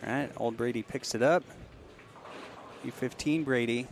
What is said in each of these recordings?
All right, old Brady picks it up. U15 Brady.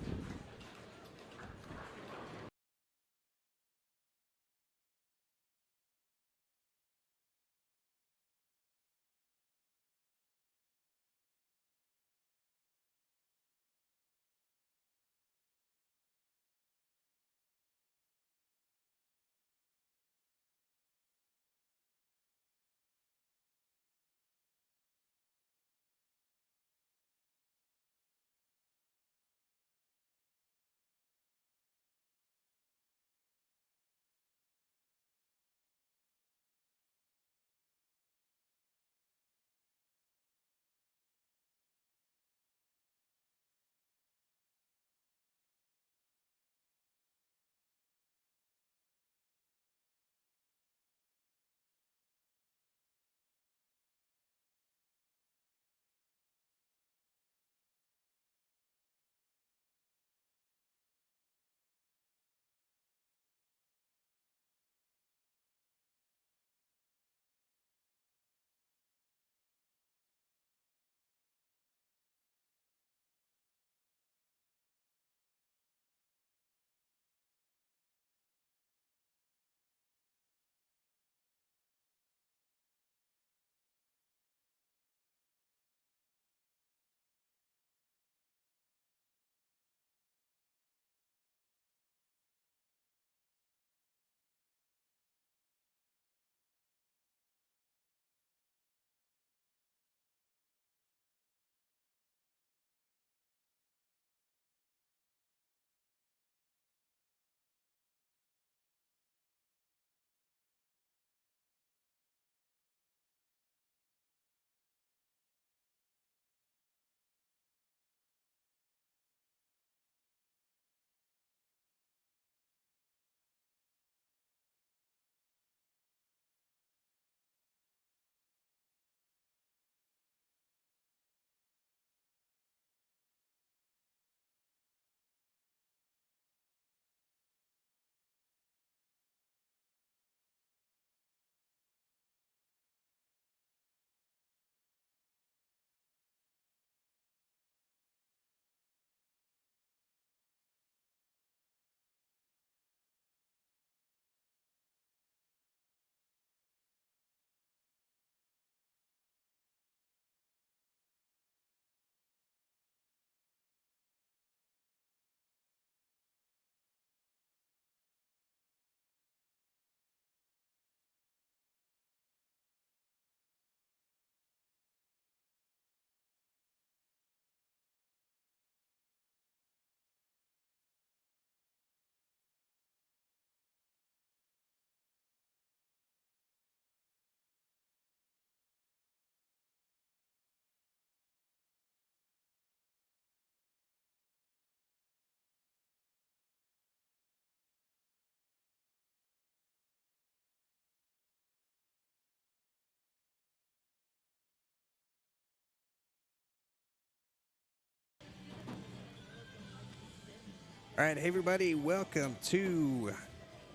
All right, hey everybody, welcome to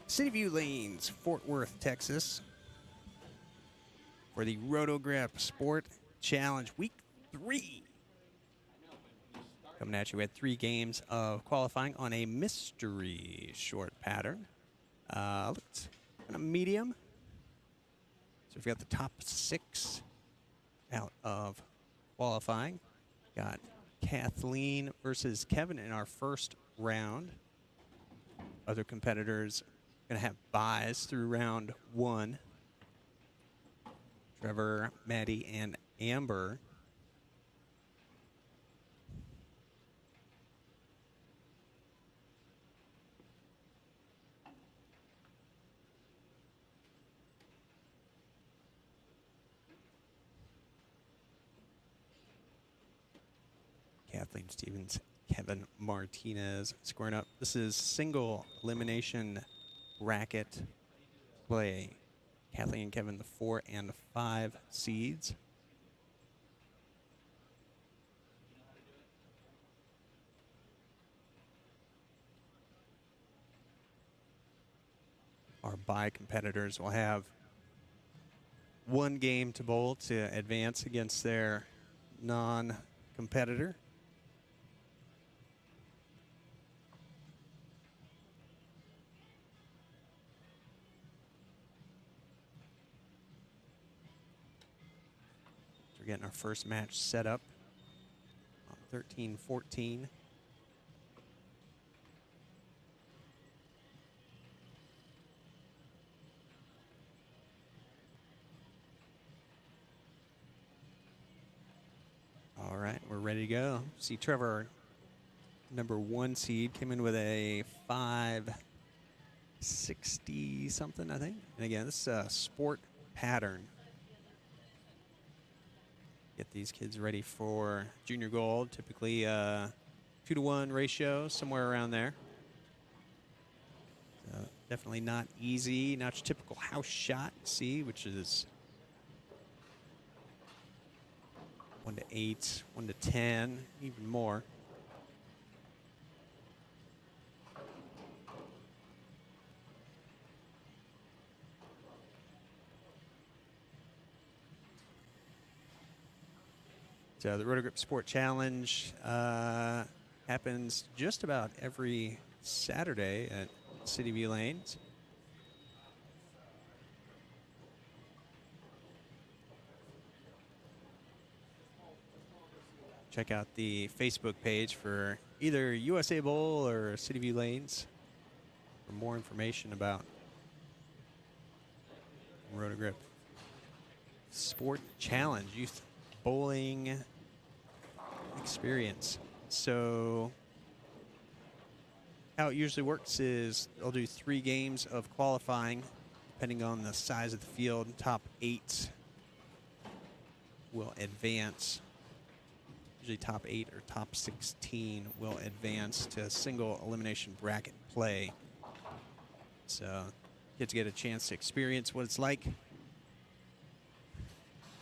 Cityview Lanes, Fort Worth, Texas, for the Roto Sport Challenge Week 3. Coming at you with 3 games of qualifying on a mystery short pattern. Looks kind of medium. So we've got the top 6 out of qualifying. Got Kathleen versus Kevin in our first round. Other competitors going to have buys through round 1. Trevor, Maddie, and Amber. Kathleen Stevens, Kevin Martinez squaring up. This is single elimination bracket play. Kathleen and Kevin, the 4 and 5 seeds. Our bye competitors will have 1 game to bowl to advance against their non-competitor. We're getting our first match set up on 13-14. All right, we're ready to go. See Trevor, number 1 seed, came in with a 560 something, I think. And again, this is a sport pattern. Get these kids ready for junior gold, typically 2-to-1 ratio, somewhere around there. Definitely not easy, not your typical house shot, see, which is 1 to 8, 1 to 10, even more. So the Roto Grip Sport Challenge happens just about every Saturday at Cityview Lanes. Check out the Facebook page for either USA Bowl or Cityview Lanes for more information about Roto Grip Sport Challenge Youth Bowling Experience. So how it usually works is they'll do 3 games of qualifying, depending on the size of the field. Top 8 will advance. Usually top 8 or top 16 will advance to single elimination bracket play. So kids get a chance to experience what it's like.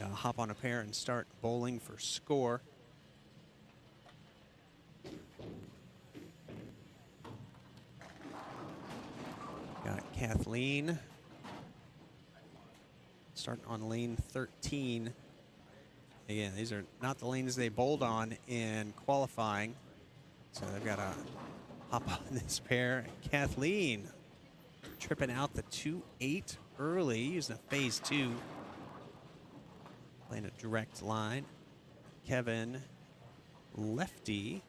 Hop on a pair and start bowling for score. Got Kathleen starting on lane 13. Again, these are not the lanes they bowled on in qualifying. So they've got to hop on this pair. Kathleen tripping out the 2-8 early, using a phase 2. Playing a direct line. Kevin, lefty.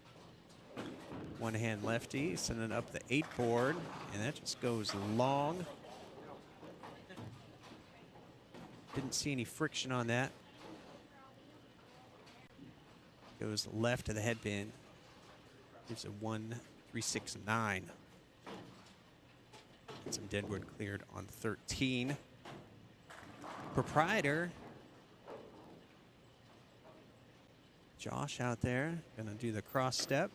One-hand lefty, sending up the 8 board, and that just goes long. Didn't see any friction on that. Goes left to the headpin. Gives a 1-3-6-9. Get some deadwood cleared on 13. Proprietor. Josh out there, gonna do the cross step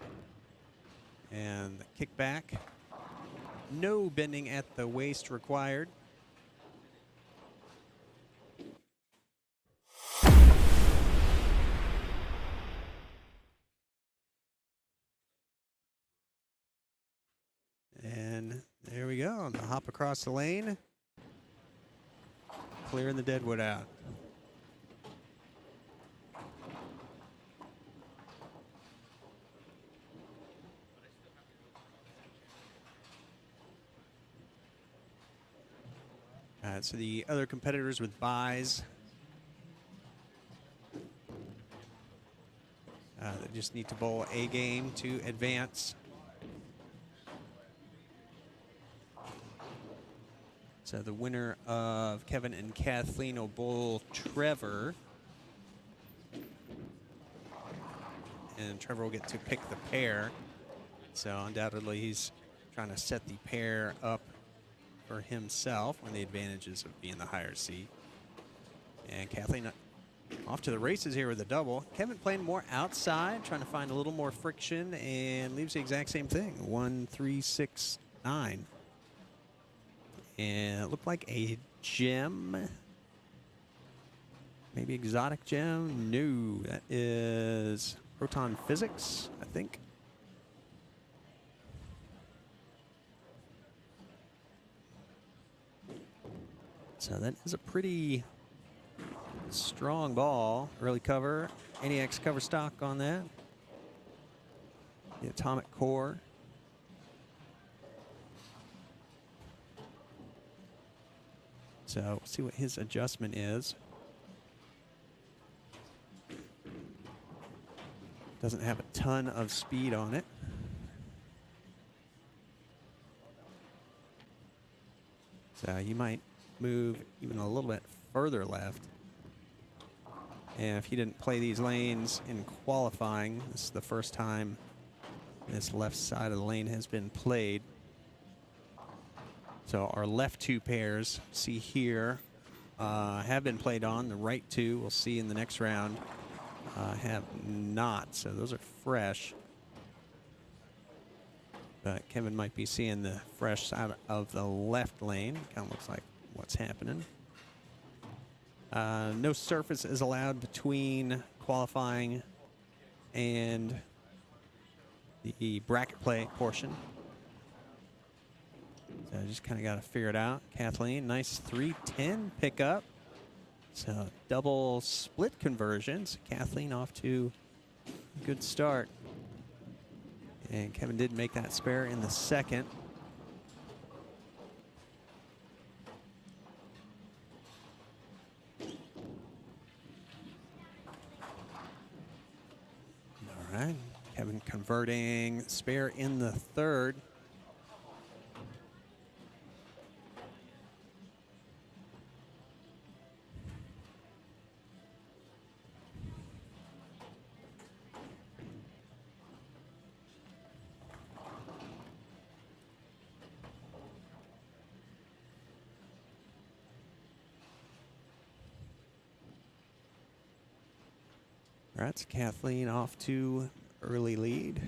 and the kickback. No bending at the waist required. And there we go, the hop across the lane, clearing the deadwood out. So the other competitors with buys, they just need to bowl a game to advance. So the winner of Kevin and Kathleen will bowl Trevor. And Trevor will get to pick the pair. So undoubtedly he's trying to set the pair up for himself, one of the advantages of being the higher seed. And Kathleen off to the races here with a double. Kevin playing more outside, trying to find a little more friction, and leaves the exact same thing, 1-3-6-9. And it looked like a gem, maybe exotic gem. No, that is proton physics, I think. So that is a pretty Strong ball. Early cover. NEX cover stock on that. The atomic core. So we'll see what his adjustment is. Doesn't have a ton of speed on it. So you might move even a little bit further left. And if he didn't play these lanes in qualifying, this is the first time this left side of the lane has been played. So our left two pairs, see here, have been played on. The right two, we'll see in the next round, have not. So those are fresh. But Kevin might be seeing the fresh side of the left lane. Kind of looks like what's happening. No surface is allowed between qualifying and the bracket play portion. So just kind of got to figure it out. Kathleen, nice 310 pickup. So double split conversions. Kathleen off to a good start. And Kevin did make that spare in the second. All right, Kevin converting spare in the third. All right, so Kathleen off to early lead.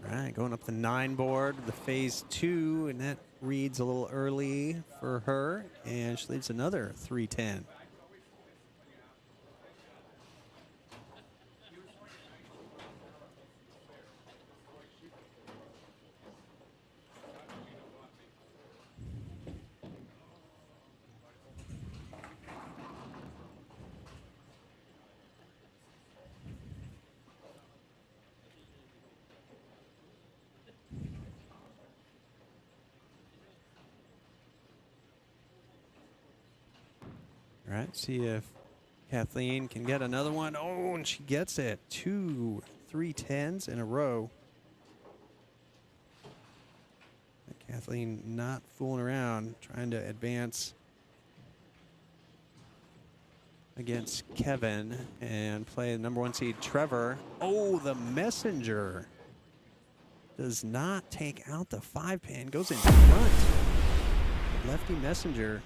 All right, going up the 9 board, the phase 2, and that reads a little early for her, and she leads another 310. All right, see if Kathleen can get another one. Oh, and she gets it. 2 310s in a row. Kathleen not fooling around, trying to advance against Kevin and play the number 1 seed, Trevor. Oh, the messenger does not take out the 5-pin, goes in front. Lefty messenger.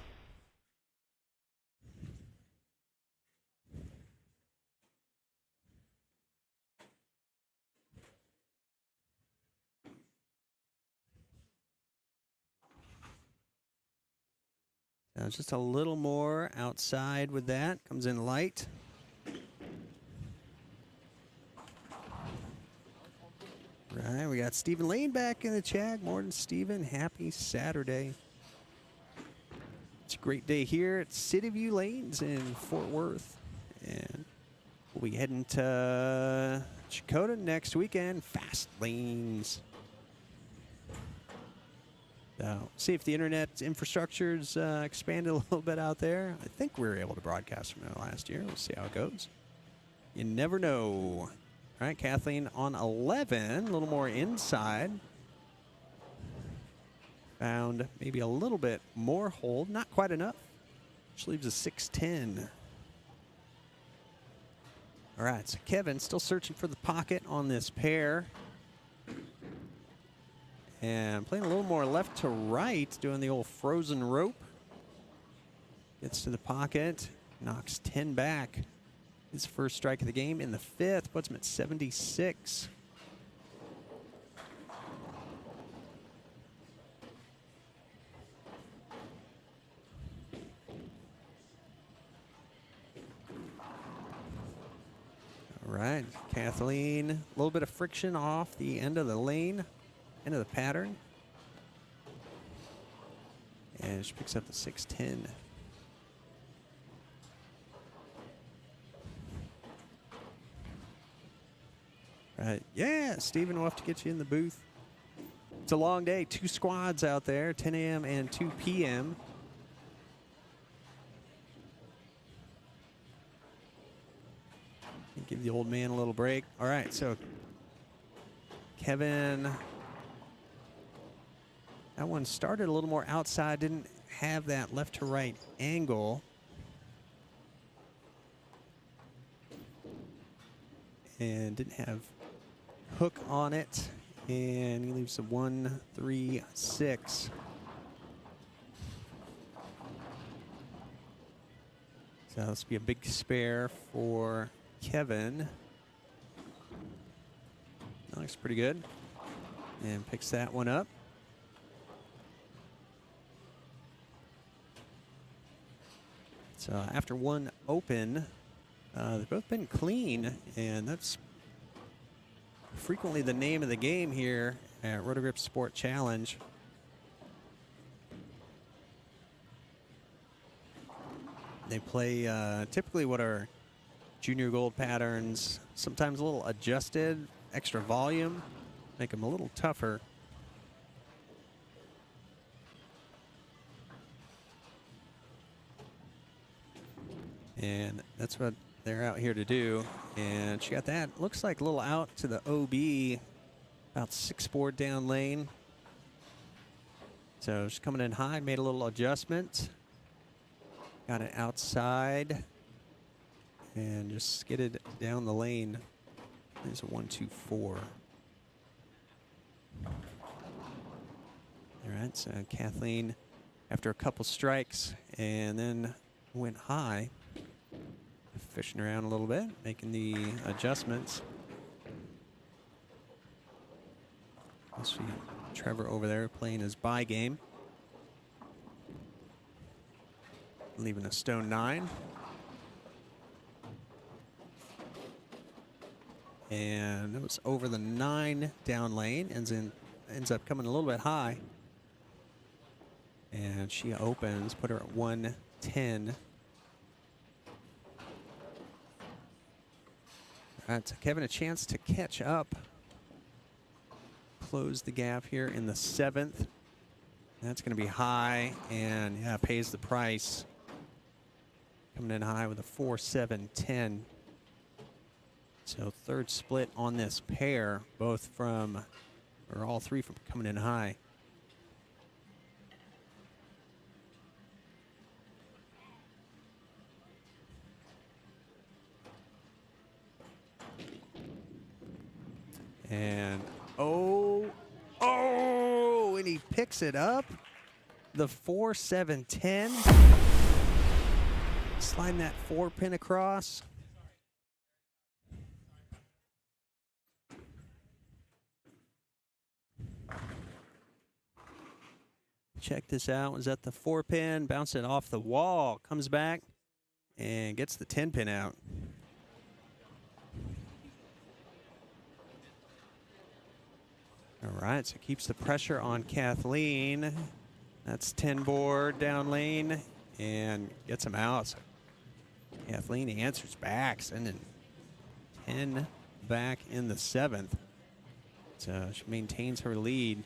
Just a little more outside with that. Comes in light. Right, we got Stephen Lane back in the chat. Morning, Stephen. Happy Saturday. It's a great day here at Cityview Lanes in Fort Worth. And we'll be heading to Chakota next weekend. Fast lanes. So, see if the internet infrastructure's expanded a little bit out there. I think we were able to broadcast from there last year. We'll see how it goes. You never know. All right, Kathleen on 11, a little more inside. Found maybe a little bit more hold, not quite enough. Which leaves a 610. All right, so Kevin still searching for the pocket on this pair. And playing a little more left to right, doing the old frozen rope. Gets to the pocket, knocks 10 back. His first strike of the game in the 5th, puts him at 76. All right, Kathleen, a little bit of friction off the end of the lane, end of the pattern. And she picks up the 610. Right, yeah, Steven, we'll have to get you in the booth. It's a long day, 2 squads out there, 10 a.m. and 2 p.m. Give the old man a little break. All right, so Kevin, that one started a little more outside, didn't have that left to right angle. And didn't have hook on it. And he leaves a 1, 3, 6. So this will be a big spare for Kevin. That looks pretty good. And picks that one up. So after one open, they've both been clean, and that's frequently the name of the game here at Roto Grip Sport Challenge. They play typically what are junior gold patterns, sometimes a little adjusted, extra volume, make them a little tougher. And that's what they're out here to do. And she got that, looks like a little out to the OB, about 6 board down lane. So she's coming in high, made a little adjustment. Got it outside and just skidded down the lane. There's a 1, 2, 4. All right, so Kathleen, after a couple strikes, and then went high. Fishing around a little bit, making the adjustments. I see Trevor over there playing his bye game. Leaving a stone 9. And it was over the 9 down lane, ends up coming a little bit high. And she opens, put her at 110. All right, so Kevin a chance to catch up. Close the gap here in the 7th. That's going to be high, and yeah, pays the price. Coming in high with a 4, 7, 10. So third split on this pair, both from, or all 3 from coming in high. And and he picks it up. The 4, 7, 10. Sliding that 4 pin across. Check this out. Was at the 4 pin, bounced it off the wall, comes back and gets the 10 pin out. All right, so keeps the pressure on Kathleen. That's 10 board down lane and gets him out. So Kathleen answers back, sending 10 back in the 7th. So she maintains her lead.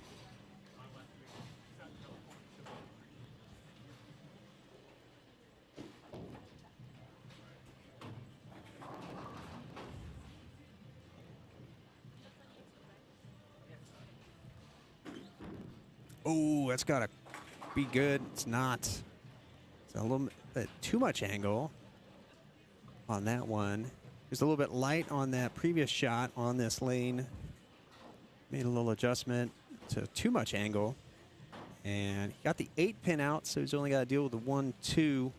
Oh, that's got to be good. It's not. It's a little bit too much angle on that one. Just a little bit light on that previous shot on this lane. Made a little adjustment to too much angle. And he got the 8 pin out, so he's only got to deal with the 1, 2.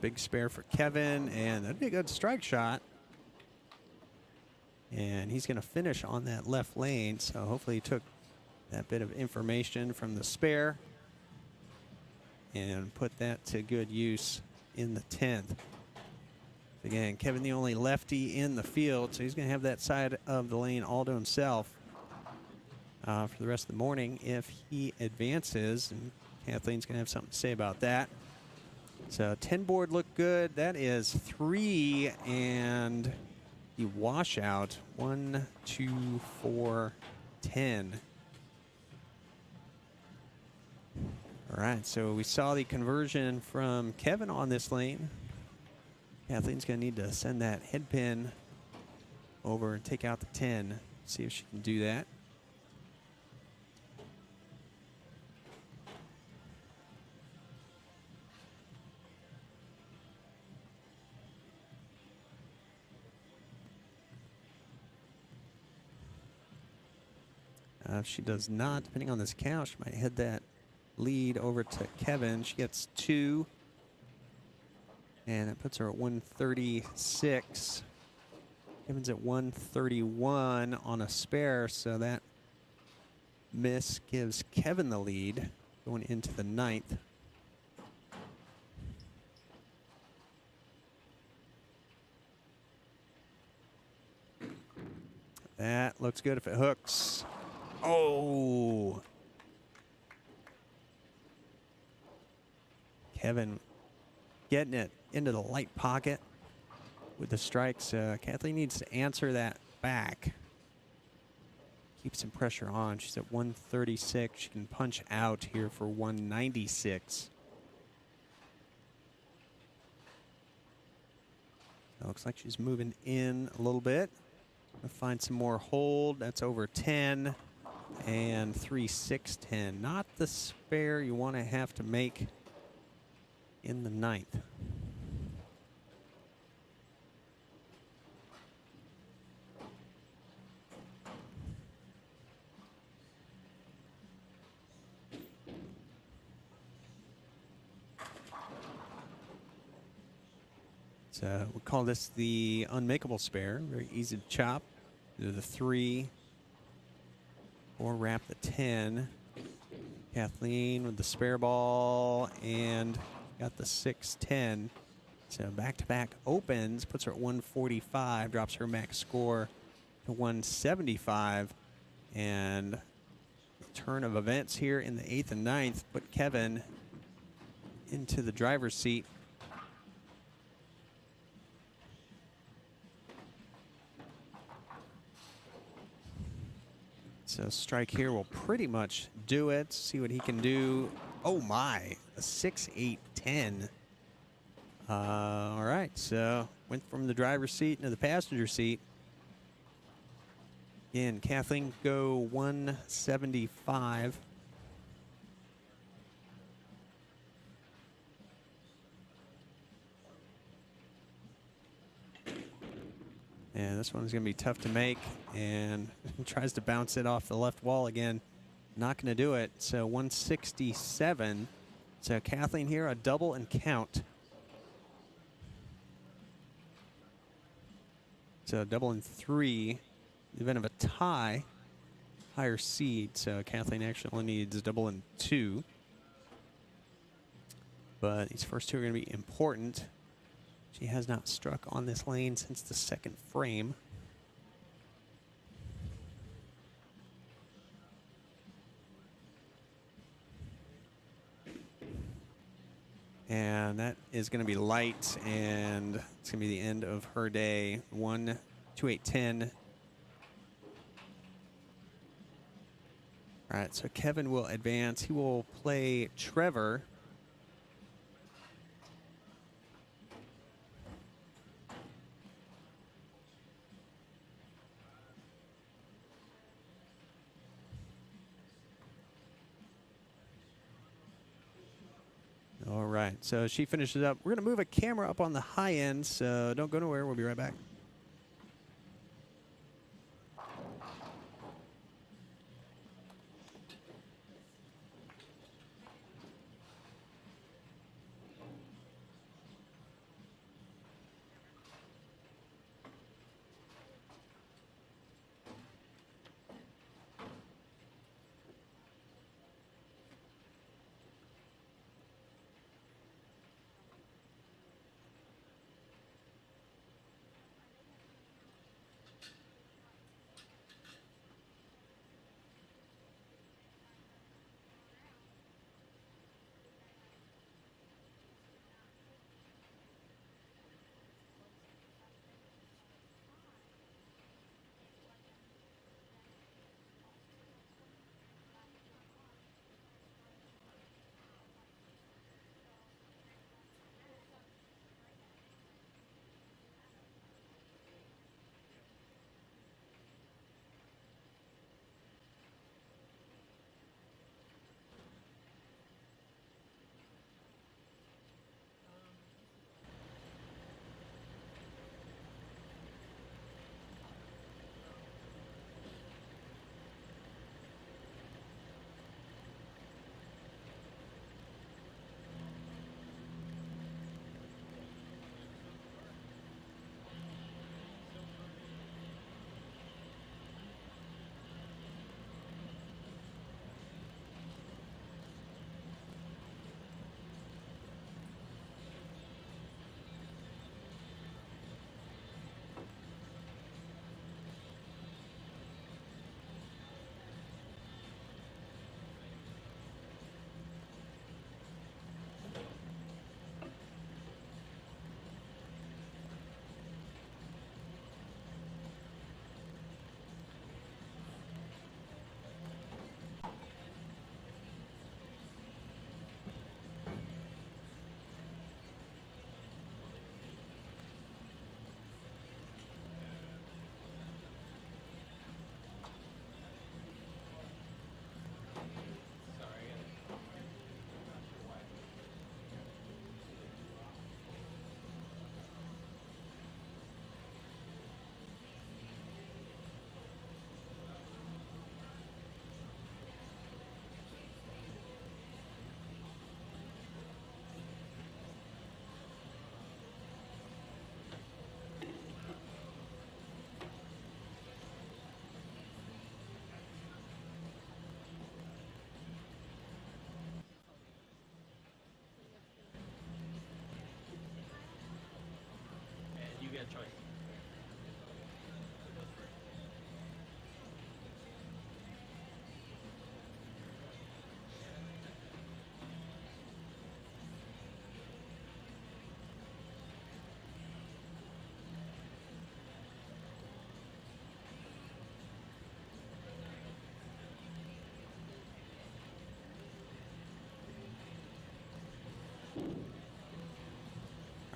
Big spare for Kevin, and that'd be a good strike shot. And he's going to finish on that left lane, so hopefully he took that bit of information from the spare and put that to good use in the 10th. Again, Kevin the only lefty in the field, so he's going to have that side of the lane all to himself for the rest of the morning if he advances. And Kathleen's going to have something to say about that. So 10 board looked good. That is 3 and the washout. 1, 2, 4, 10. All right, so we saw the conversion from Kevin on this lane. Kathleen's going to need to send that head pin over and take out the 10. See if she can do that. If she does not, depending on this count, she might head that lead over to Kevin. She gets 2. And that puts her at 136. Kevin's at 131 on a spare, so that miss gives Kevin the lead going into the 9th. That looks good if it hooks. Oh! Kevin getting it into the light pocket with the strikes. Kathleen needs to answer that back. Keep some pressure on. She's at 136. She can punch out here for 196. So looks like she's moving in a little bit. Gonna find some more hold. That's over 10. And 3, 6, 10. Not the spare you want to have to make in the 9th. So we call this the unmakeable spare. Very easy to chop. Do the 3 or wrap the 10. Kathleen with the spare ball and got the 6, 10. So back-to-back opens, puts her at 145, drops her max score to 175. And turn of events here in the 8th and 9th put Kevin into the driver's seat. So strike here will pretty much do it. See what he can do. Oh my, a 6, 8, 10. All right, so went from the driver's seat into the passenger seat. Again, Kathleen go 175. And this one's going to be tough to make, and tries to bounce it off the left wall again. Not going to do it. So 167. So Kathleen here, a double and count. So double and 3. In the event of a tie, higher seed. So Kathleen actually only needs double and 2. But these first 2 are going to be important. She has not struck on this lane since the 2nd frame. And that is going to be light, and it's going to be the end of her day. 1, 2, 8, 10. All right, so Kevin will advance. He will play Trevor. All right, so she finishes up. We're going to move a camera up on the high end, so don't go nowhere. We'll be right back.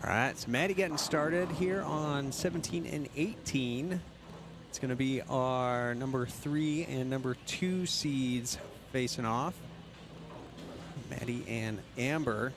All right, so Maddie getting started here on 17 and 18. It's going to be our number 3 and number 2 seeds facing off. Maddie and Amber.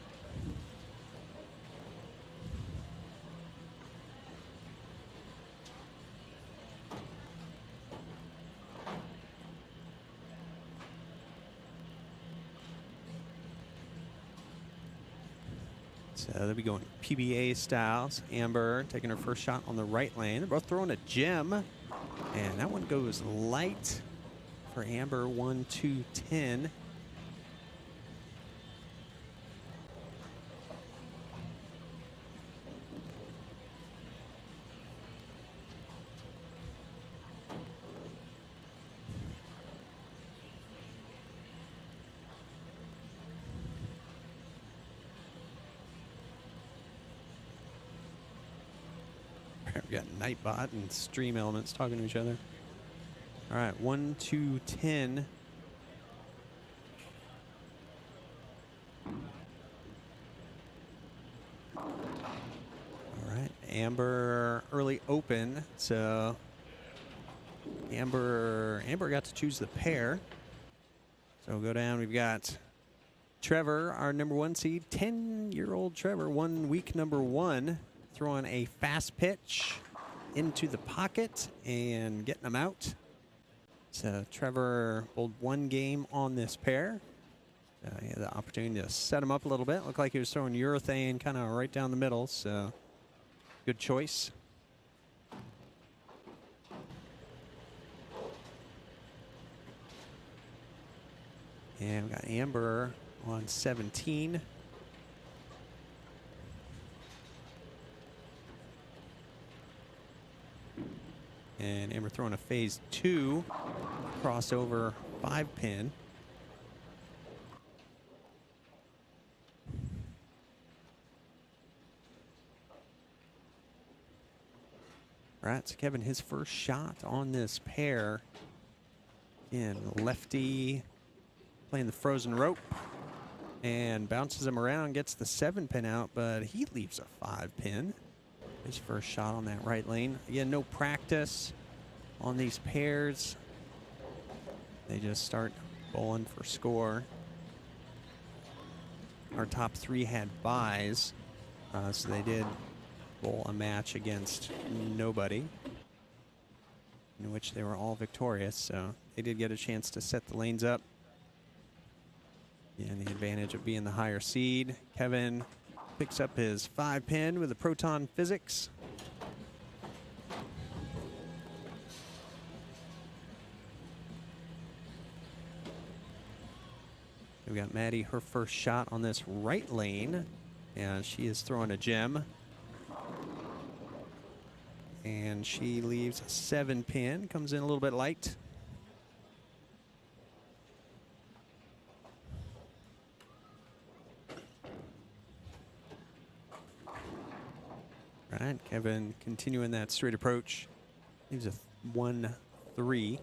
So they'll be going PBA styles. Amber taking her first shot on the right lane. They're both throwing a gem. And that one goes light for Amber, 1, 2, 10. We got Nightbot and Stream Elements talking to each other. All right, 1, 2, 10. All right, Amber early open. So Amber got to choose the pair. So we'll go down. We've got Trevor, our number 1 seed, 10-year-old Trevor, 1 week number 1. Throwing a fast pitch into the pocket and getting them out. So Trevor bowled 1 game on this pair. He had the opportunity to set him up a little bit. Looked like he was throwing urethane kind of right down the middle, so good choice. And we got Amber on 17. And Amber throwing a phase 2 crossover 5-pin. All right, so Kevin, his first shot on this pair. Again, lefty playing the frozen rope and bounces him around, gets the 7-pin out, but he leaves a 5-pin. His first shot on that right lane. Again, no practice on these pairs. They just start bowling for score. Our top 3 had buys, so they did bowl a match against nobody, in which they were all victorious. So they did get a chance to set the lanes up. And the advantage of being the higher seed. Kevin picks up his 5-pin with the proton physics. We got Maddie, her first shot on this right lane, and she is throwing a gem. And she leaves a 7-pin, comes in a little bit light. All right, Kevin continuing that straight approach. Leaves a 1-3.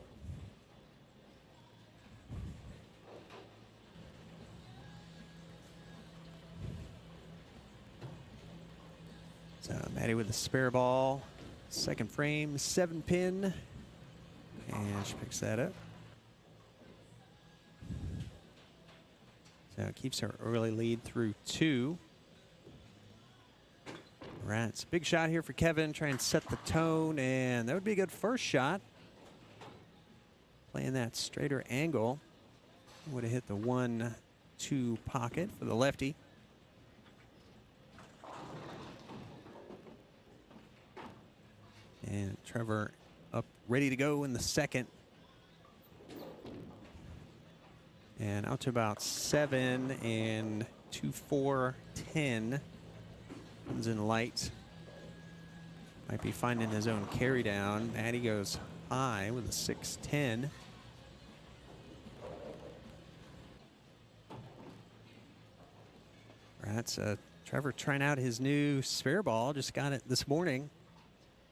So Maddie with the spare ball. Second frame, 7-pin. And she picks that up. So it keeps her early lead through 2. All right, it's a big shot here for Kevin. Try and set the tone, and that would be a good first shot. Playing that straighter angle. Would have hit the 1-2 pocket for the lefty. And Trevor up ready to go in the second. And out to about 7 and 2, 4, 10. Comes in light. Might be finding his own carry down. Maddie goes high with a 6-10. That's Trevor trying out his new spare ball. Just got it this morning.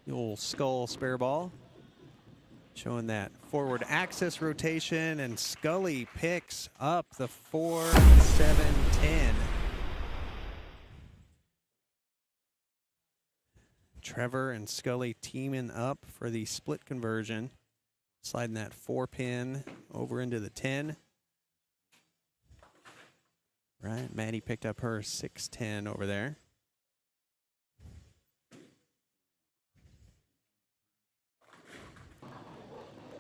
The old skull spare ball. Showing that forward axis rotation, and Scully picks up the 4-7-10. Trevor and Scully teaming up for the split conversion. Sliding that 4-pin over into the 10. Right, Maddie picked up her 6-10 over there.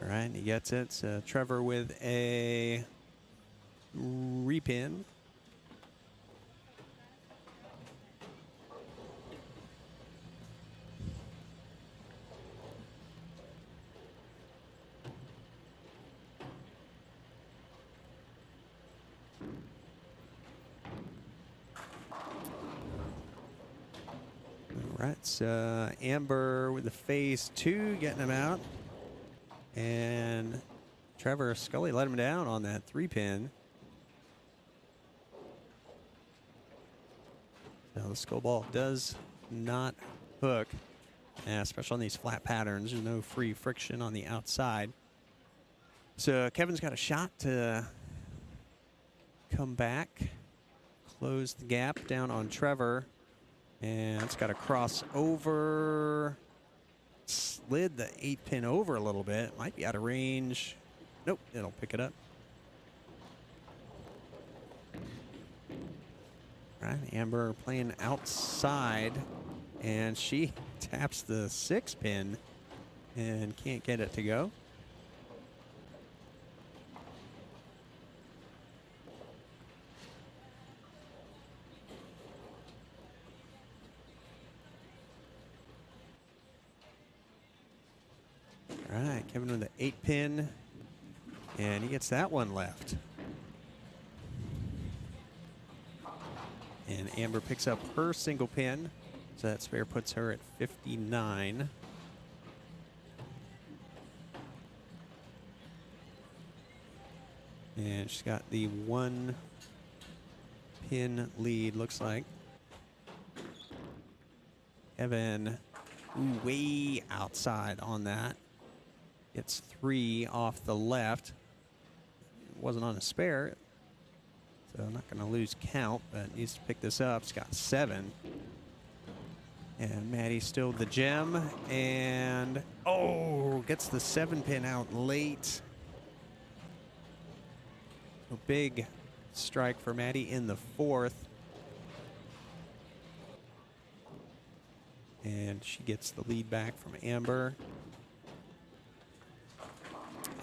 All right, he gets it. So Trevor with a repin. All right, so Amber with the phase 2 getting him out. And Trevor Scully let him down on that 3-pin. Now the skull ball does not hook, especially on these flat patterns. There's no free friction on the outside. So Kevin's got a shot to come back, close the gap down on Trevor. And it's got to cross over. Slid the 8-pin over a little bit. Might be out of range. Nope, it'll pick it up. All right, Amber playing outside, and she taps the 6-pin and can't get it to go. All right, Kevin with the 8-pin, and he gets that one left. And Amber picks up her single pin, so that spare puts her at 59. And she's got the 1-pin lead, looks like. Kevin, way outside on that. Gets 3 off the left. It wasn't on a spare, so I'm not going to lose count, but needs to pick this up. It's got 7. And Maddie still the gem, and gets the 7-pin out late. A big strike for Maddie in the 4th. And she gets the lead back from Amber.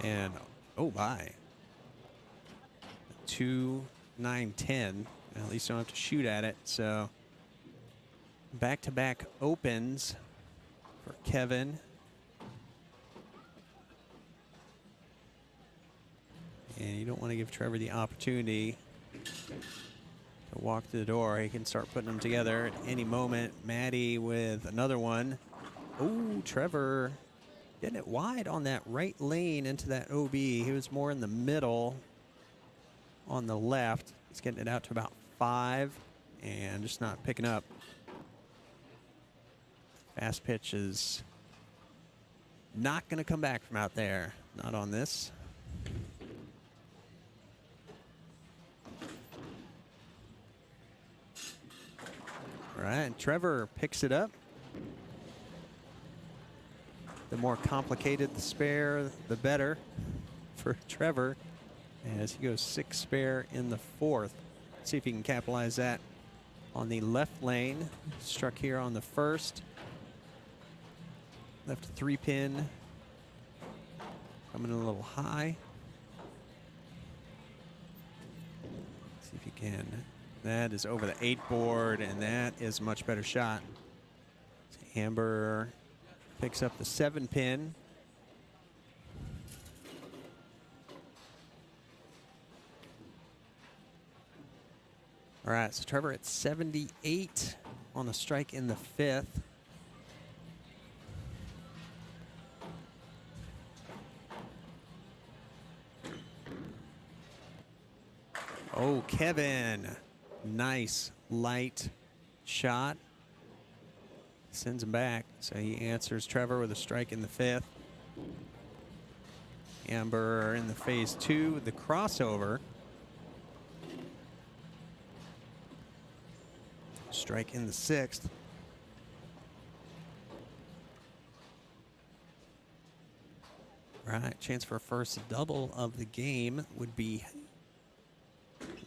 And oh my, 2, 9, 10. At least don't have to shoot at it. So back-to-back opens for Kevin. And you don't want to give Trevor the opportunity to walk through the door. He can start putting them together at any moment. Maddie with another one. Oh, Trevor getting it wide on that right lane into that OB. He was more in the middle on the left. He's getting it out to about 5 and just not picking up. Fast pitch is not going to come back from out there. Not on this. All right, Trevor picks it up. The more complicated the spare, the better for Trevor, as he goes 6 spare in the 4th. See if he can capitalize that on the left lane. Struck here on the 1st. Left 3-pin. Coming in a little high. See if he can. That is over the 8 board, and that is a much better shot. Amber picks up the 7-pin. All right, so Trevor at 78 on the strike in the 5th. Oh, Kevin. Nice light shot. Sends him back. So he answers Trevor with a strike in the 5th. Amber in the phase 2, the crossover. Strike in the 6th. Right, chance for a first double of the game would be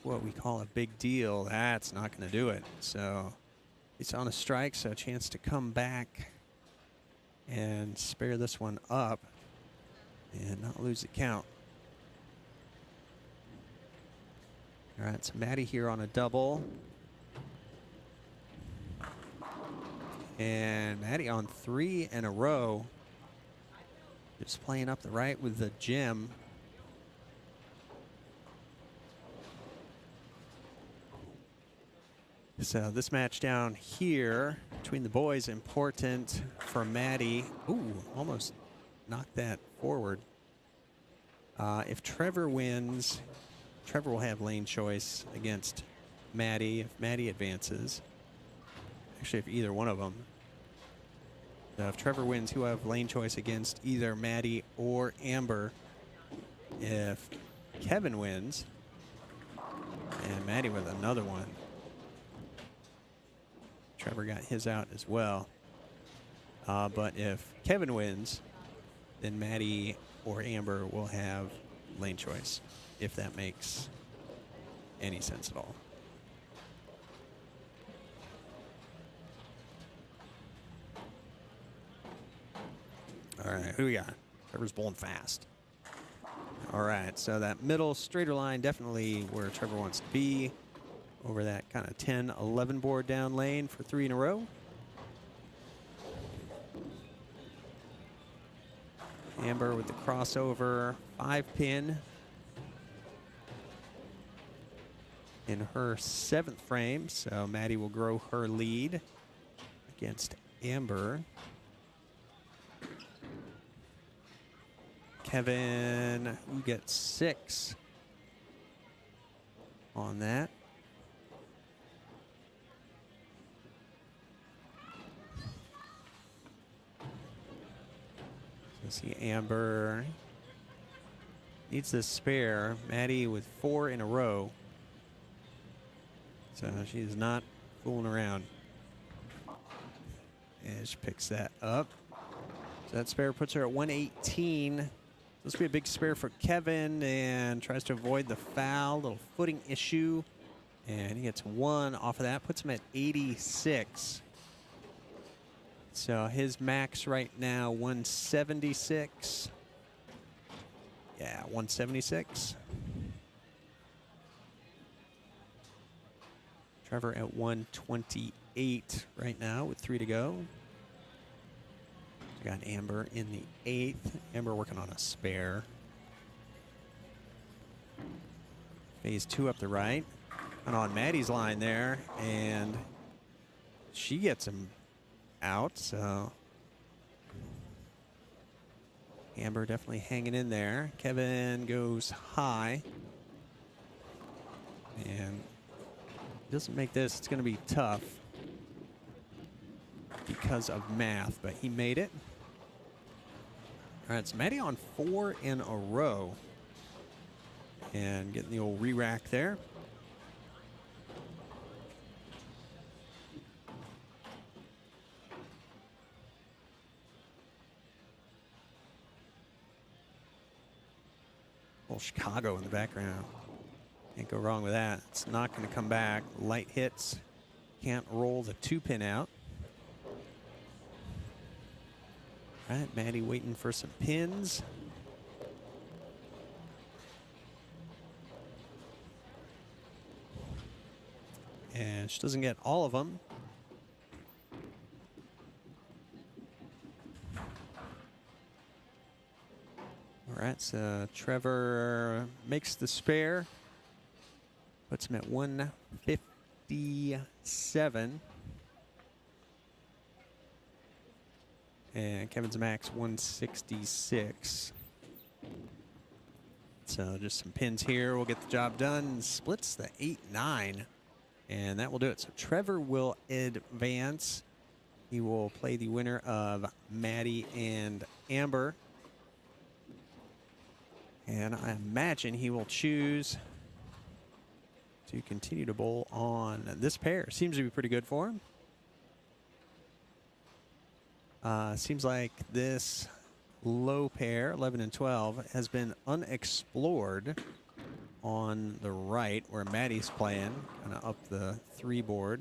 what we call a big deal. That's not going to do it. So it's on a strike, so a chance to come back and spare this one up and not lose the count. All right, so Maddie here on a double. And Maddie on 3 in a row. Just playing up the right with the gem. So this match down here between the boys, important for Maddie. Ooh, almost knocked that forward. If Trevor wins, Trevor will have lane choice against Maddie if Maddie advances. Actually, if either one of them. So if Trevor wins, he'll have lane choice against either Maddie or Amber. If Kevin wins, and Maddie with another one. Trevor got his out as well. But if Kevin wins, then Maddie or Amber will have lane choice, if that makes any sense at all. All right, who we got? Trevor's bowling fast. All right, so that middle straighter line, definitely where Trevor wants to be. Over that kind of 10, 11 board down lane for 3 in a row. Amber with the crossover 5-pin in her 7th frame. So Maddie will grow her lead against Amber. Kevin, you get 6 on that. See Amber needs this spare. Maddie with 4 in a row. So she's not fooling around. And she picks that up. So that spare puts her at 118. This will be a big spare for Kevin and tries to avoid the foul. Little footing issue. And he gets 1 off of that. Puts him at 86. So his max right now, 176. Yeah, 176. Trevor at 128 right now with 3 to go. We got Amber in the 8th. Amber working on a spare. Phase 2 up the right. And on Maddie's line there, and she gets him out, so Amber definitely hanging in there. Kevin goes high and doesn't make this. It's going to be tough because of math, but he made it. All right, so Maddie on 4 in a row and getting the old re-rack there. Chicago in the background. Can't go wrong with that. It's not going to come back. Light hits. Can't roll the 2-pin out. All right, Maddie waiting for some pins. And she doesn't get all of them. All right, so Trevor makes the spare. Puts him at 157. And Kevin's max 166. So just some pins here will get the job done. Splits the 8-9, and that will do it. So Trevor will advance. He will play the winner of Maddie and Amber. And I imagine he will choose to continue to bowl on this pair. Seems to be pretty good for him. Seems like this low pair, 11 and 12, has been unexplored on the right where Maddie's playing, kind of up the 3 board.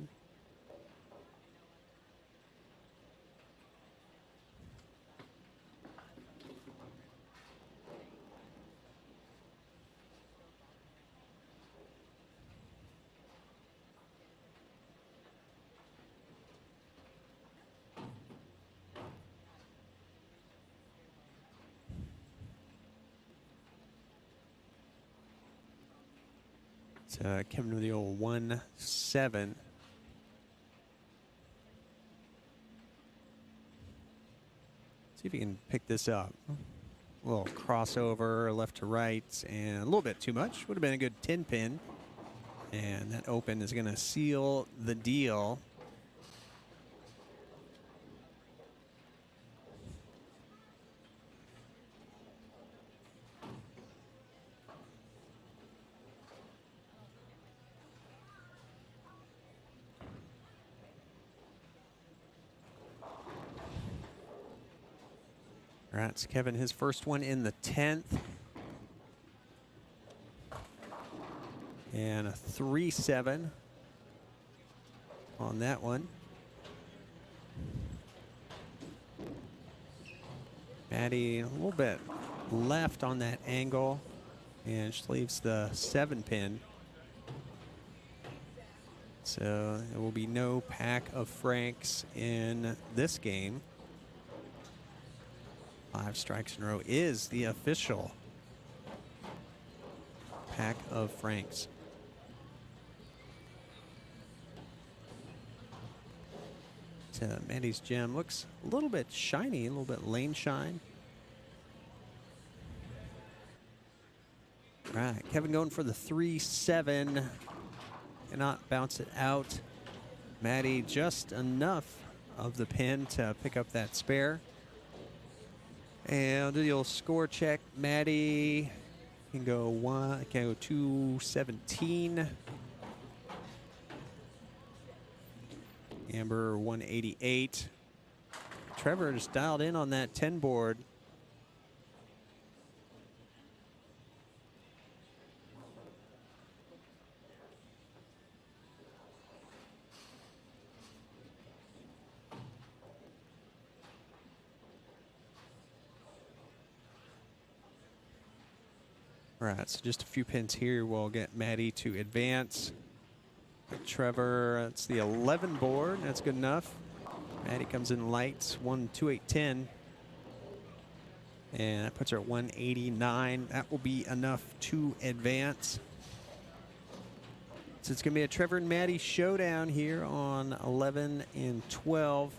So Kevin with the old 1-7. See if he can pick this up. A little crossover left to right and a little bit too much. Would have been a good 10 pin. And that open is going to seal the deal. All right, so Kevin, his first one in the 10th. And a 3-7 on that one. Maddie a little bit left on that angle, and she leaves the 7 pin. So there will be no pack of Franks in this game. 5 strikes in a row is the official pack of Franks. Maddie's gem looks a little bit shiny, a little bit lane shine. All right, Kevin going for the 3-7. Cannot bounce it out. Maddie just enough of the pin to pick up that spare. And I'll do the old score check. Maddie can go 217. Amber 188. Trevor just dialed in on that 10 board. All right, so just a few pins here will get Maddie to advance. Trevor, that's the 11 board. That's good enough. Maddie comes in light, 128.10. And that puts her at 189. That will be enough to advance. So it's going to be a Trevor and Maddie showdown here on 11 and 12.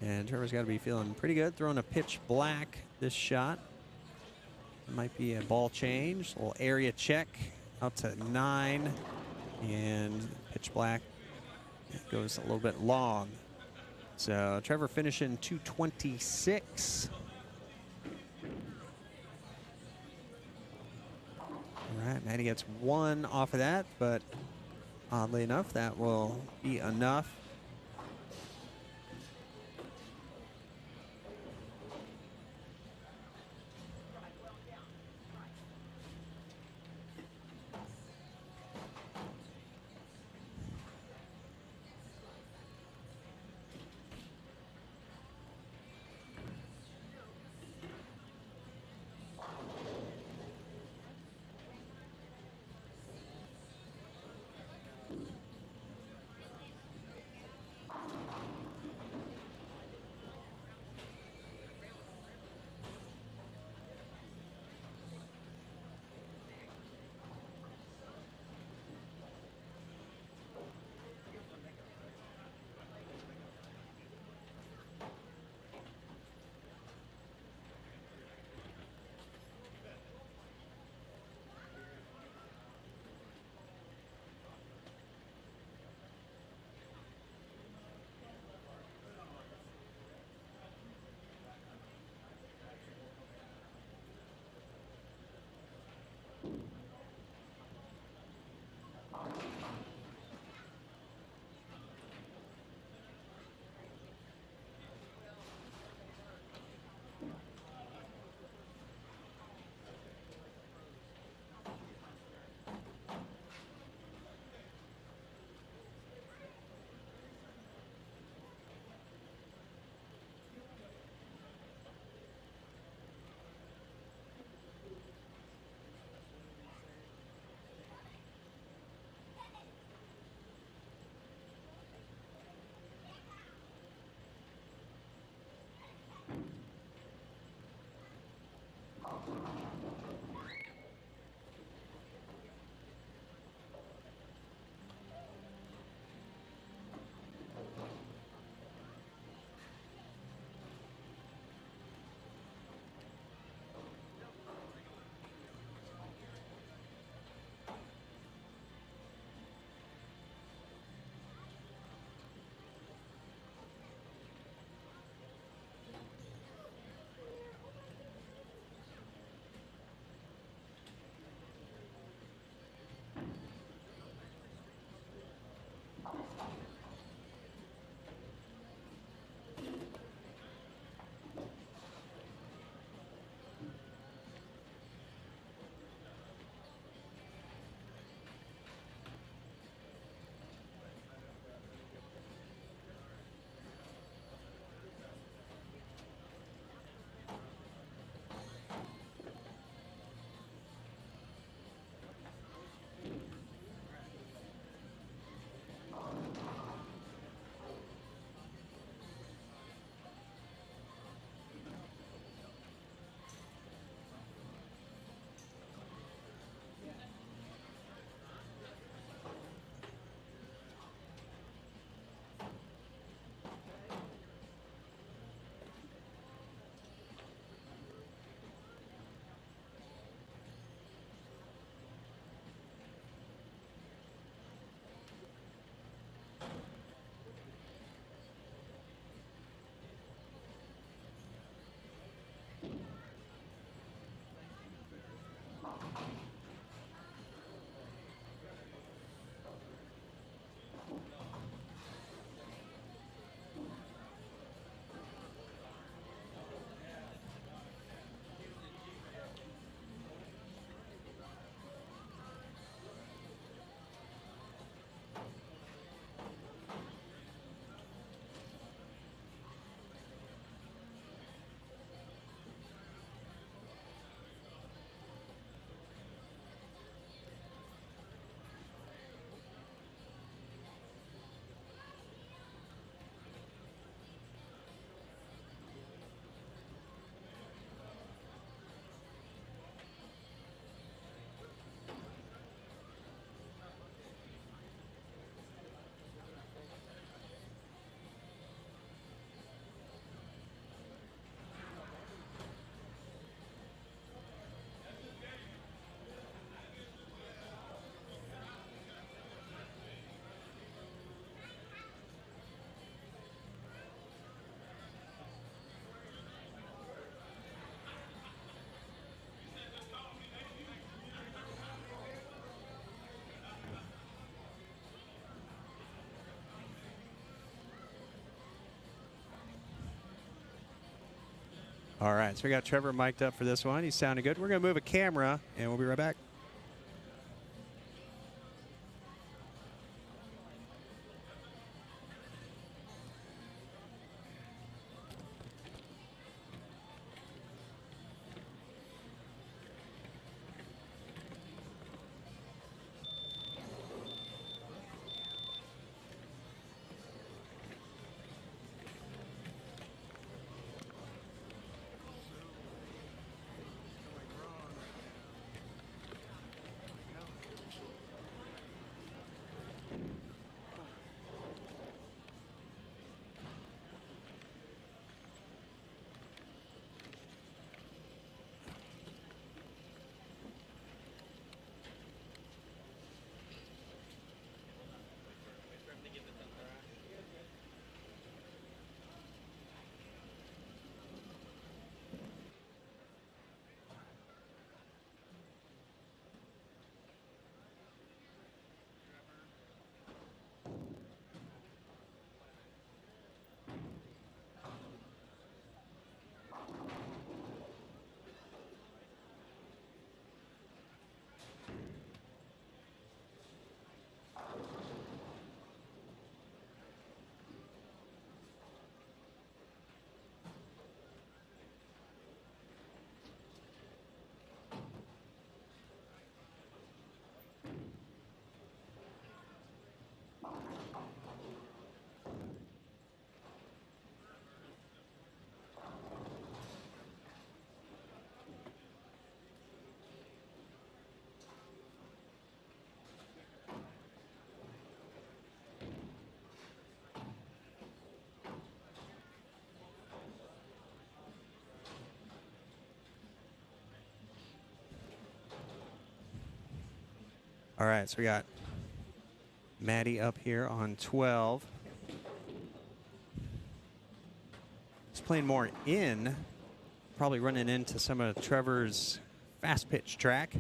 And Trevor's got to be feeling pretty good, throwing a pitch black this shot. It might be a ball change, a little area check. Out to 9, and pitch black. It goes a little bit long. So Trevor finishing 226. All right, Maddie gets 1 off of that, but oddly enough, that will be enough. All right, so we got Trevor mic'd up for this one. He's sounding good. We're going to move a camera, and we'll be right back. All right, so we got Maddie up here on 12. He's playing more in, probably running into some of Trevor's fast pitch track.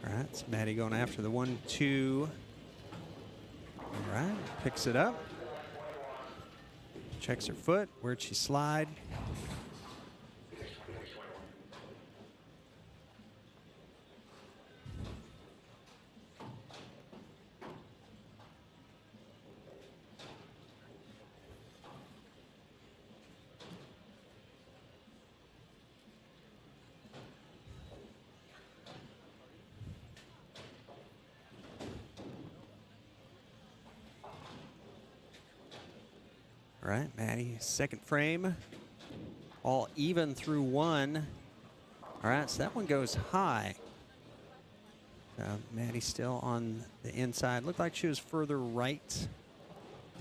All right, so Maddie going after the 1-2. All right, picks it up. Checks her foot. Where'd she slide? All right, Maddie, second frame. All even through one. All right, so that one goes high. Maddie still on the inside. Looked like she was further right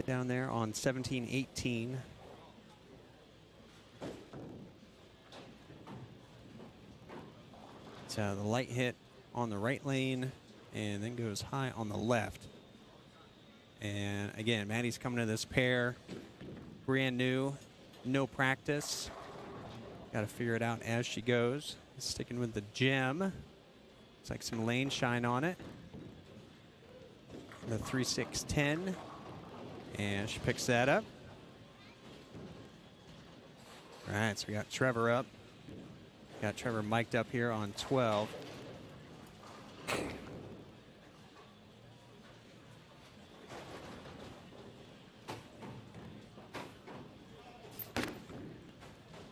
down there on 17-18. So the light hit on the right lane and then goes high on the left. And again, Maddie's coming to this pair brand new, no practice. Got to figure it out as she goes. Sticking with the gem. Looks like some lane shine on it. The 3-6-10. And she picks that up. All right, so we got Trevor up. Got Trevor mic'd up here on 12.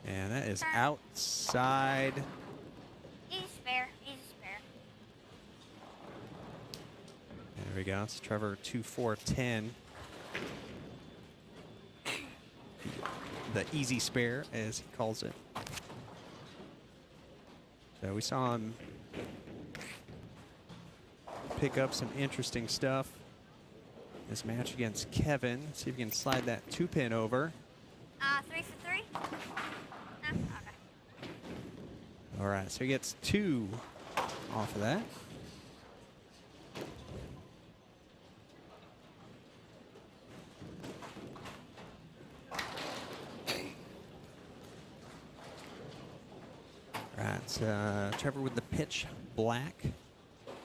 And that is outside. Easy spare, easy spare. There we go. It's Trevor 2-4-10. The easy spare, as he calls it. So we saw him pick up some interesting stuff. This match against Kevin. See if he can slide that 2-pin over. 3 for 3? No? Okay. All right, so he gets 2 off of that. Right, Trevor with the pitch black.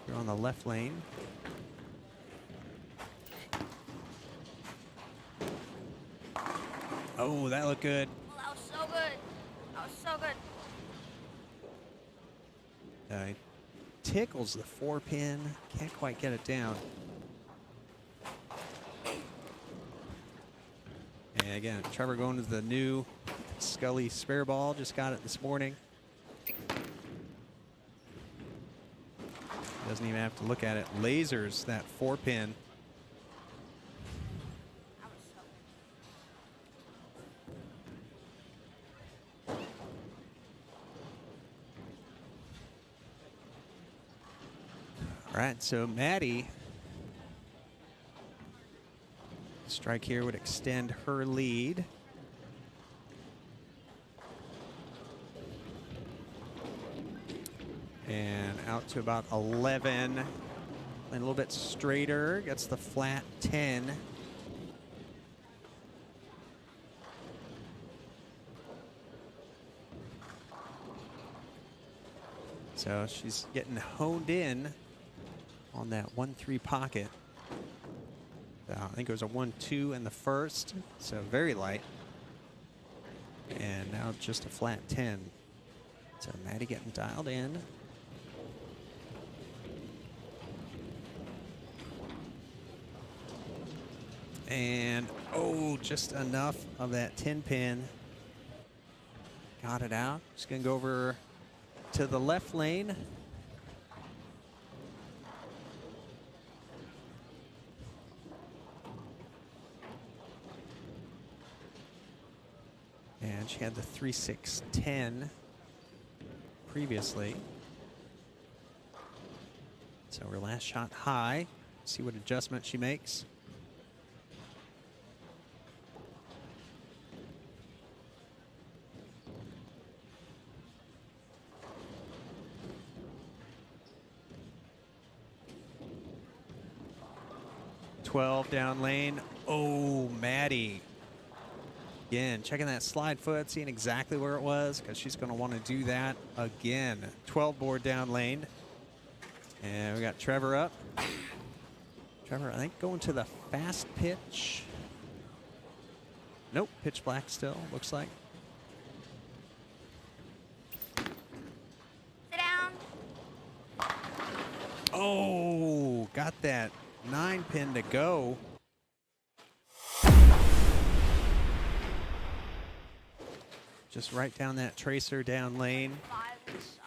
You're on the left lane. Oh, that looked good. Oh, that was so good. That was so good. He tickles the 4-pin. Can't quite get it down. And again, Trevor going to the new Scully spare ball. Just got it this morning. Doesn't even have to look at it. Lasers that 4-pin. That was so good. All right, so Maddie. Strike here would extend her lead. And out to about 11. And a little bit straighter. Gets the flat 10. So she's getting honed in on that 1-3 pocket. I think it was a 1-2 in the first, so very light. And now just a flat 10. So Maddie getting dialed in. And, oh, just enough of that 10-pin. Got it out. Just going to go over to the left lane. And she had the 3-6-10 previously. So her last shot high. See what adjustment she makes. Down lane. Oh, Maddie. Again, checking that slide foot, seeing exactly where it was, because she's going to want to do that again. 12 board down lane. And we got Trevor up. Trevor, I think, going to the fast pitch. Nope, pitch black still, looks like. Sit down. Oh, got that 9-pin to go. Just right down that tracer down lane. 5 inside.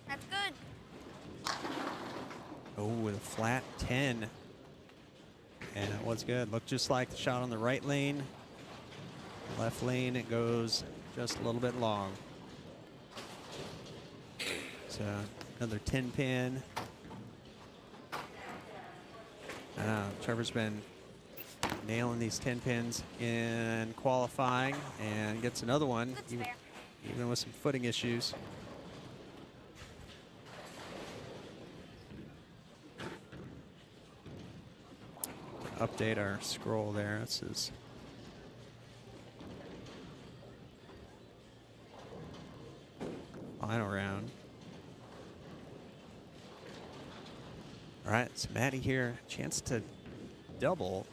That's good. Oh, with a flat 10. And it was good. Looked just like the shot on the right lane. Left lane, it goes just a little bit long. So another 10-pin. Trevor's been nailing these 10-pins in qualifying and gets another one, even with some footing issues. Update our scroll there. This is final round. All right, so Maddie here, chance to double.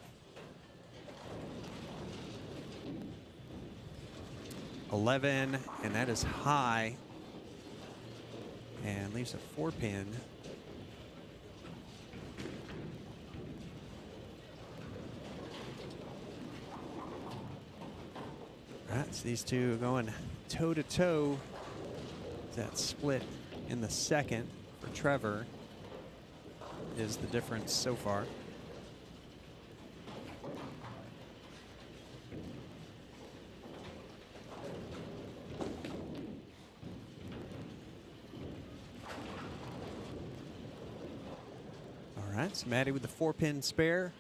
11, and that is high. And leaves a 4-pin. All right, so these two are going toe-to-toe. That split in the second for Trevor is the difference so far. All right, so Maddie with the 4-pin spare.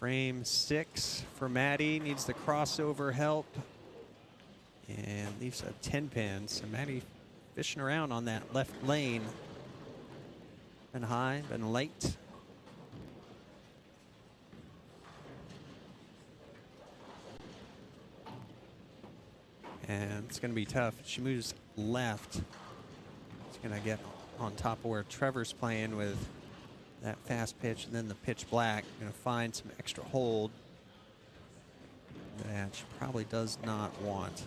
Frame 6 for Maddie. Needs the crossover help. And leaves a 10 pin. So Maddie fishing around on that left lane. Been high, been late. And it's going to be tough. She moves left. It's going to get on top of where Trevor's playing with that fast pitch and then the pitch black. Going to find some extra hold that she probably does not want.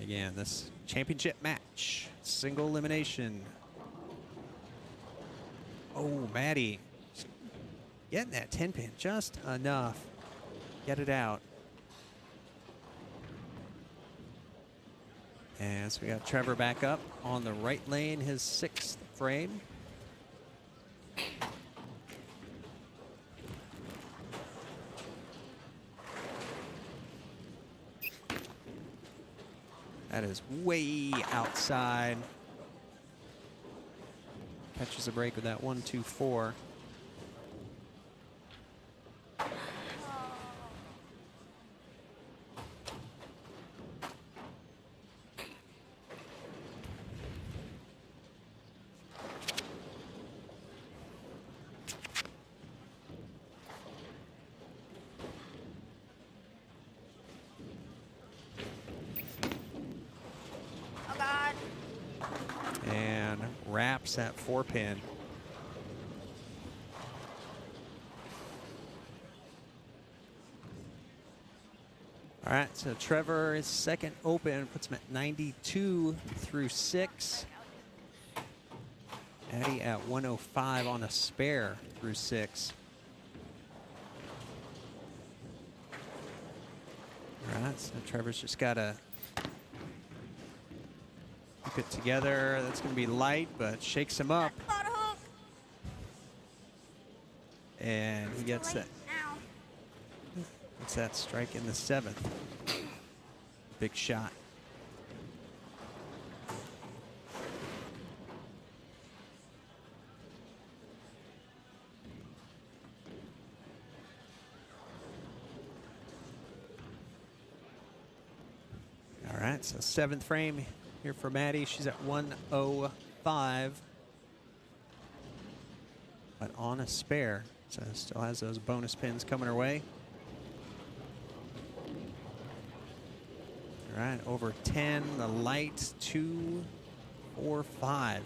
Again, this championship match, single elimination. Oh, Maddie getting that 10 pin just enough. Get it out. And so we got Trevor back up on the right lane, his 6th frame. That is way outside. Catches a break with that 1-2-4. Oh God. And wraps that 4 pin. All right, so Trevor is second open, puts him at 92 through 6. Maddie at 105 on a spare through 6. All right, so Trevor's just got to keep it together. That's going to be light, but shakes him up. Got a hook. And he gets Too that. late now. Gets that strike in the 7th. Big shot. All right, so 7th frame here for Maddie. She's at 105. But on a spare, so still has those bonus pins coming her way. All right, over 10, the light, 2, 4, 5.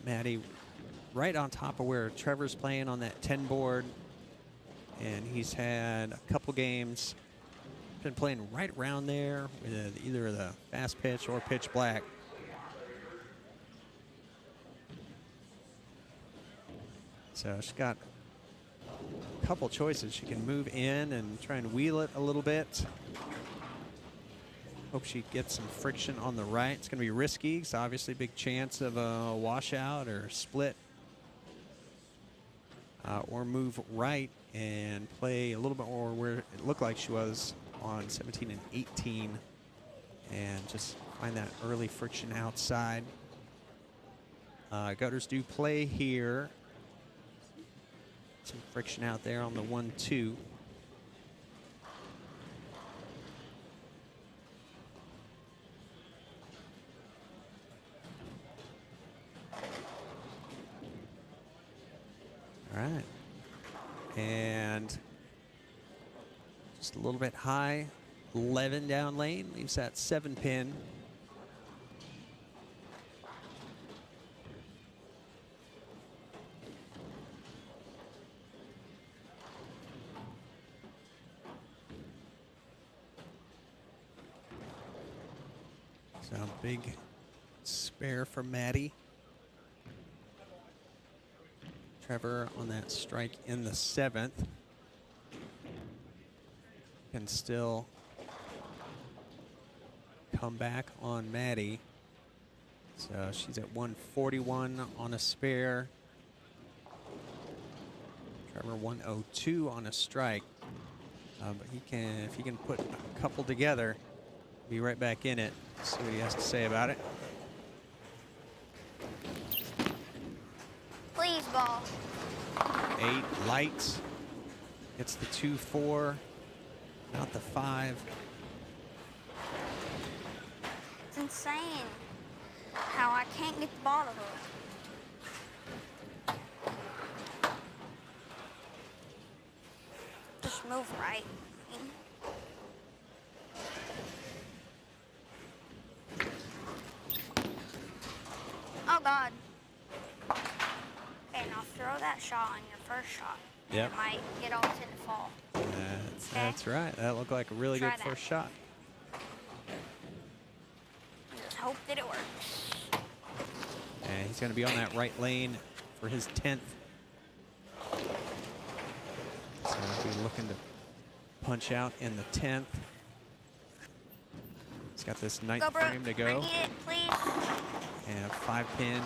Maddie right on top of where Trevor's playing on that 10 board. And he's had a couple games, been playing right around there with either the fast pitch or pitch black. So she's got a couple choices. She can move in and try and wheel it a little bit. Hope she gets some friction on the right. It's going to be risky. It's obviously a big chance of a washout or split. Or move right and play a little bit more where it looked like she was on 17 and 18. And just find that early friction outside. Gutters do play here. Some friction out there on the 1-2. All right. And just a little bit high. 11 down lane, leaves that 7 pin. So big spare for Maddie. Trevor on that strike in the 7th. Can still come back on Maddie. So she's at 141 on a spare. Trevor 102 on a strike. But he can, if he can put a couple together, Be right back in it. See what he has to say about it. Please, ball. 8 lights. Gets the 2-4. Not the 5. It's insane how I can't get the ball to hook. Just move right. Oh, God. Okay, now throw that shot on your first shot. And Yep. it might get all 10 to fall. That's right. That looked like a really Try good that. first shot. Just hope that it works. And he's going to be on that right lane for his 10th. So he'll be looking to punch out in the 10th. He's got this ninth Go, Brooke. frame to I go. need it, please. And a 5-pin.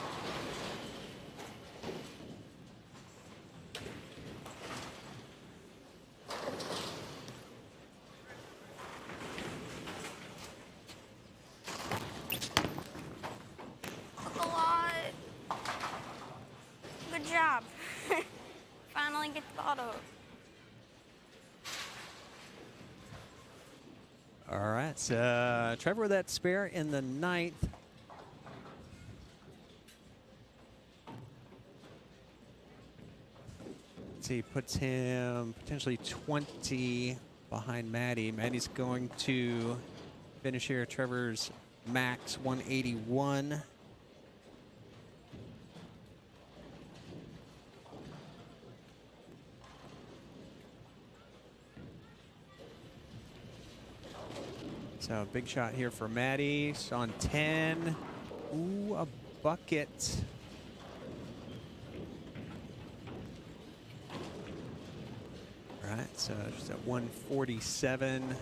Hook a lot. Good job. Finally get the ball to hook. All right, so Trevor with that spare in the 9th. Let's see, puts him potentially 20 behind Maddie. Maddie's going to finish here. Trevor's max 181. So big shot here for Maddie. It's on 10. Ooh, a bucket. All right, so she's at 147.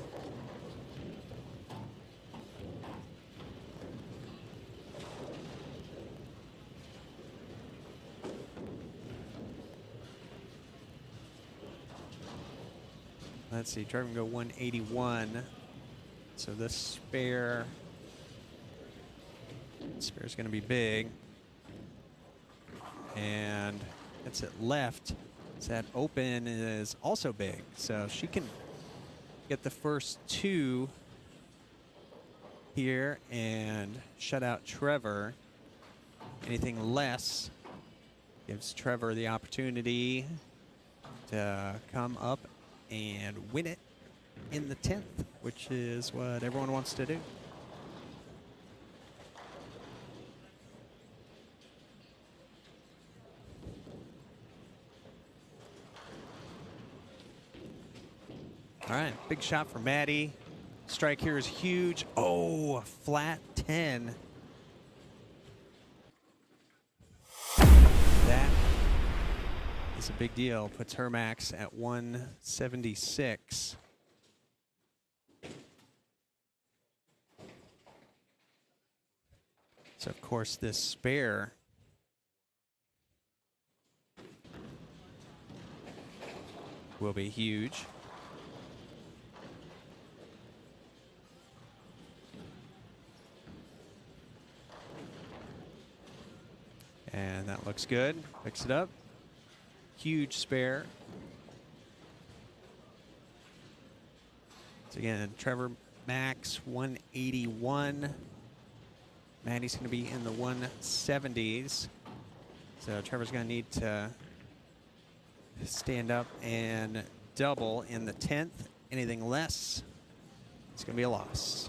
Let's see, Trevor can go 181. So this spare's going to be big. And it's at left. So that open is also big. So she can get the first 2 here and shut out Trevor. Anything less gives Trevor the opportunity to come up and win it in the 10th, which is what everyone wants to do. All right, big shot for Maddie. Strike here is huge. Oh, a flat 10. That is a big deal. Puts her max at 176. So, of course, this spare will be huge. And that looks good. Picks it up. Huge spare. So again, Trevor max 181. Maddie's going to be in the 170s. So Trevor's going to need to stand up and double in the 10th. Anything less, it's going to be a loss.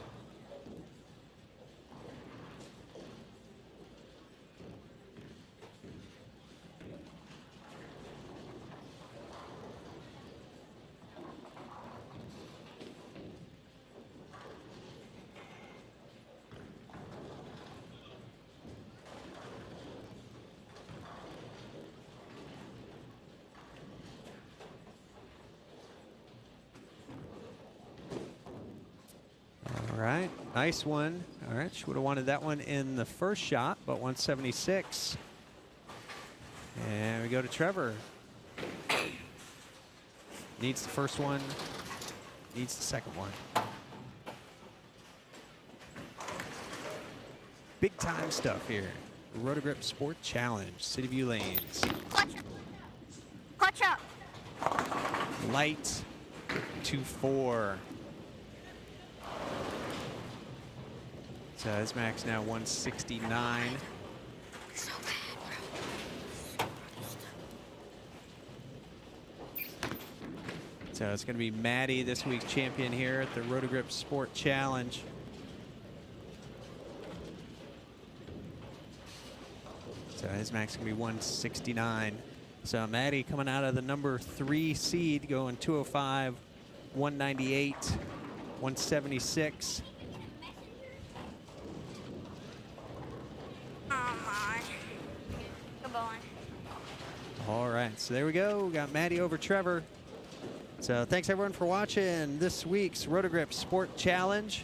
All right, nice one. All right, she would have wanted that one in the first shot, but 176. And we go to Trevor. Needs the first one, needs the second one. big time stuff here. Roto Grip Sport Challenge, Cityview Lanes. Clutch up. Clutch up. Light 2-4. So his max now 169. So bad, bro. So it's going to be Maddie, this week's champion here at the Roto Grip Sport Challenge. So his max is going to be 169. So Maddie coming out of the number 3 seed, going 205, 198, 176. Oh my. Good boy. All right, so there we go. We got Maddie over Trevor. So thanks everyone for watching this week's Roto Grip Sport Challenge.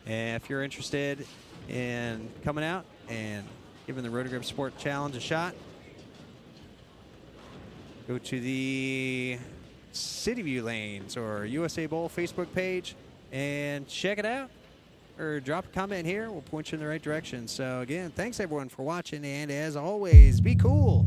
And if you're interested in coming out and giving the Roto Grip Sport Challenge a shot, go to the Cityview Lanes or USA Bowl Facebook page and check it out. Or drop a comment here. We'll point you in the right direction. So again, thanks everyone for watching. And as always, be cool.